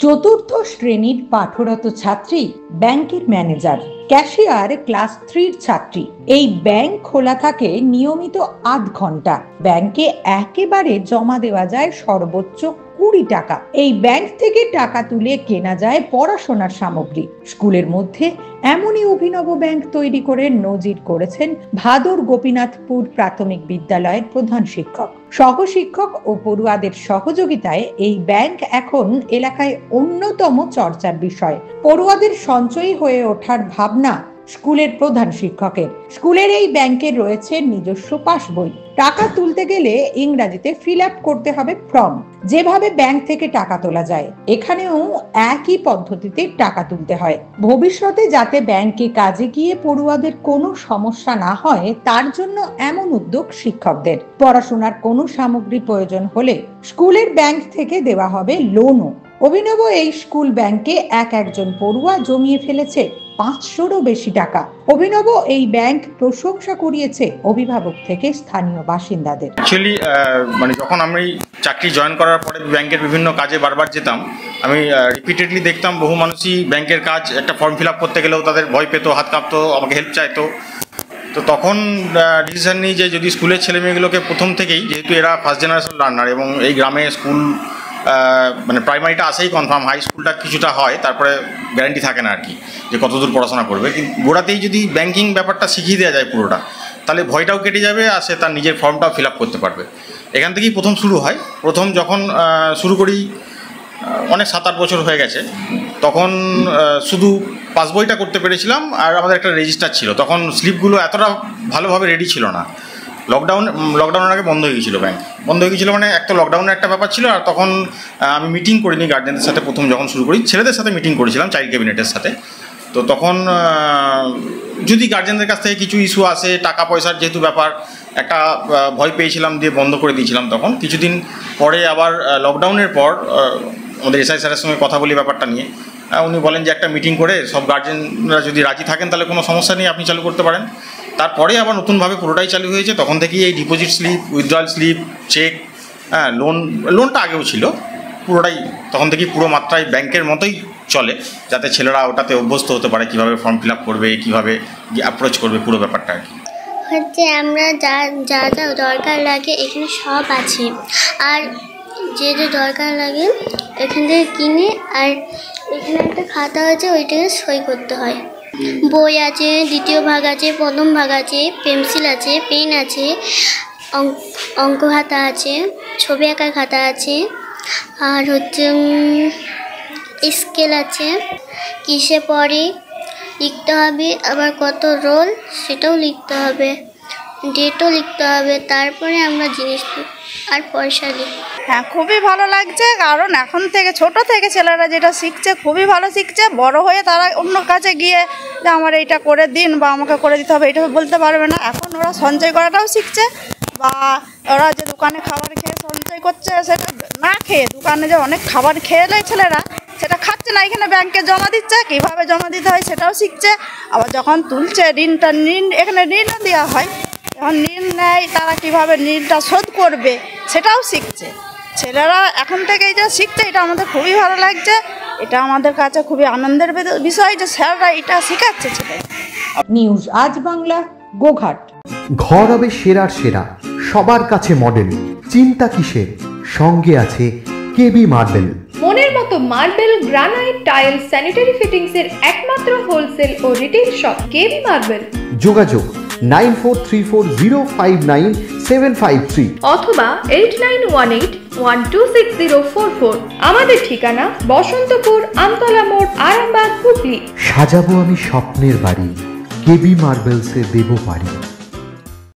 চতুর্থ শ্রেণীর পাঠরত ছাত্রী ব্যাংকের ম্যানেজার, ক্যাশিয়ার ক্লাস 3 ছাত্রী। এই ব্যাংক খোলা থাকে নিয়মিত 8 ঘন্টা। ব্যাংকে একেবারে জমা দেওয়া যায় সর্বোচ্চ 20 টাকা। এই ব্যাংক থেকে টাকা তুলে কেনা যায় পড়াশোনার সামগ্রী। স্কুলের মধ্যে এমনই অভিনব ব্যাংক তৈরি করে নজির করেছেন ভাদর গোপীনাথপুর প্রাথমিক বিদ্যালয়ের প্রধান শিক্ষক। সহশিক্ষক ও পড়ুয়াদের সহযোগিতায় এই ব্যাংক এখন এলাকায় অন্যতম চর্চার বিষয়। পড়ুয়াদের সঞ্চয়ী হয়ে ওঠার ভাবনা স্কুলের প্রধান শিক্ষকের। স্কুলের এই ব্যাংকের রয়েছে নিজস্ব পাস বই। টাকা তুলতে গেলে ইংরেজিতে ফিল আপ করতে হবে ফর্ম। যেভাবে ব্যাংক থেকে টাকা তোলা যায়, এখানেও একই পদ্ধতিতে টাকা তুলতে হয়। ভবিষ্যতে যাতে ব্যাংকে কাজে গিয়ে পড়ুয়াদের কোনো সমস্যা না হয়, তার জন্য এমন উদ্যোগ শিক্ষকদের। পড়াশোনার কোনো সামগ্রী প্রয়োজন হলে স্কুলের ব্যাংক থেকে দেওয়া হবে লোনও। অভিনব এই স্কুল ব্যাংকে একজন পড়ুয়া জমিয়ে ফেলেছে 500-রও বেশি টাকা। অভিনব এই ব্যাংক প্রশংসা কুড়িয়েছে অভিভাবক থেকে স্থানীয় বাসিন্দাদের। অ্যাকচুয়ালি যখন আমি চাকরি জয়েন করার পরে ব্যাংকের বিভিন্ন কাজে বারবার যেতাম, আমি রিপিটেডলি দেখতাম বহু মানুষই ব্যাংকের কাজ, একটা ফর্ম ফিল আপ করতে গেলেও তাদের ভয় পেতো, হাত কাঁপতো, আমাকে হেল্প চাইতো। তো তখন ডিসিশন নিই যে যদি স্কুলের ছেলেমেয়েগুলোকে প্রথম থেকেই, যেহেতু এরা ফার্স্ট জেনারেশন লার্নার এবং এই গ্রামে স্কুল প্রাইমারিটা আসেই কনফার্ম, হাই স্কুলটা কিছুটা হয়, তারপরে গ্যারান্টি থাকে না আর কি যে কতদূর পড়াশোনা করবে। কিন্তু গোড়াতেই যদি ব্যাংকিং ব্যাপারটা শিখিয়ে দেওয়া যায় পুরোটা, তাহলে ভয়টাও কেটে যাবে আর সে তার নিজের ফর্মটাও ফিল আপ করতে পারবে। এখান থেকেই প্রথম শুরু হয়। প্রথম যখন শুরু করি, অনেক 7-8 বছর হয়ে গেছে, তখন শুধু পাসবইটা করতে পেরেছিলাম আর আমাদের একটা রেজিস্টার ছিল। তখন স্লিপগুলো এতটা ভালোভাবে রেডি ছিল না। লকডাউনের আগে বন্ধ হয়ে গিয়েছিলো, ব্যাংক বন্ধ হয়ে গিয়েছিলো। মানে একটা লকডাউনের একটা ব্যাপার ছিল। আর তখন আমি মিটিং করিনি গার্জেনদের সাথে, প্রথম যখন শুরু করি ছেলেদের সাথে মিটিং করেছিলাম, চাইল্ড ক্যাবিনেটের সাথে। তো তখন যদি গার্জেনদের কাছ থেকে কিছু ইস্যু আসে, টাকা পয়সার যেহেতু ব্যাপার, একটা ভয় পেয়েছিলাম, দিয়ে বন্ধ করে দিয়েছিলাম। তখন কিছুদিন পরে আবার লকডাউনের পর আমাদের এসআই স্যারের সঙ্গে কথা বলি ব্যাপারটা নিয়ে। উনি বলেন যে একটা মিটিং করে সব গার্জেনরা যদি রাজি থাকেন তাহলে কোনো সমস্যা নেই, আপনি চালু করতে পারেন। তারপরে আবার নতুনভাবে পুরোটাই চালু হয়েছে। তখন থেকেই এই deposit slip, withdrawal slip, cheque, লোনটা আগেও ছিল, পুরোটাই তখন থেকেই পুরো মাত্রায় ব্যাংকের মতোই চলে, যাতে ছেলেরা ওটাতে অভ্যস্ত হতে পারে, কীভাবে ফর্ম ফিল আপ করবে, কীভাবে অ্যাপ্রোচ করবে, পুরো ব্যাপারটা আর কি। হচ্ছে আমরা যা যা যা দরকার লাগে এখানে সব আছে। আর যে যে দরকার লাগে এখান থেকে কিনে, আর এখানে একটা খাতা আছে, ওইটাকে সই করতে হয়। বই আছে, দ্বিতীয় ভাগ আছে, প্রথম ভাগ আছে, পেন্সিল আছে, পেন আছে, অঙ্ক খাতা আছে, ছবি আঁকার খাতা আছে, আর হচ্ছে স্কেল আছে, কিসে পড়ে লিখতে হবে, আবার কত রোল সেটাও লিখতে হবে, ডেটও লিখতে হবে। তারপরে আমরা জিনিস আর পয়সা দিই। হ্যাঁ, খুবই ভালো লাগছে, কারণ এখন থেকে ছোট থেকে ছেলেরা যেটা শিখছে খুবই ভালো শিখছে। বড় হয়ে তারা অন্য কাছে গিয়ে যে আমার এইটা করে দিন বা আমাকে করে দিতে হবে এটা বলতে পারবে না। এখন ওরা সঞ্চয় করাটাও শিখছে, বা ওরা যে দোকানে খাবার খেয়ে সঞ্চয় করছে, সেটা না খেয়ে দোকানে যে অনেক খাবার খেয়ে নেয় ছেলেরা, সেটা খাচ্ছে না, এখানে ব্যাংকে জমা দিচ্ছে, কীভাবে জমা দিতে হয় সেটাও শিখছে। আবার যখন তুলছে ঋণ এখানে ঋণও দেওয়া হয়, যখন ঋণ নেয় তারা কীভাবে ঋণটা শোধ করবে সেটাও শিখছে। ছেলেরা এখন থেকে এটা শিখছে, এটা আমাদের খুবই ভালো লাগছে। এটা আমাদের কাছে খুবই আনন্দের বিষয় যে স্যাররা এটা শেখাচ্ছে ছেলে। নিউজ আজ বাংলা, গোঘাট। ঘর হবে সেরার সেরা, সবার কাছে মডেল। চিন্তা কিসের, সঙ্গে আছে কেবি মার্বেল। মনের মতো marble, granite, tile, sanitary fittings এর একমাত্র হোলসেল ও রিটেল শপ কেবি মার্বেল। যোগাযোগ 9434059753 অথবা 8918126044। আমাদের ঠিকানা বসন্তপুর, আমতলা মোড়, আরামবাগ, হুগলি। সাজাবো আমি স্বপ্নের বাড়ি, কেবি মার্বেলসে দেবো বাড়ি।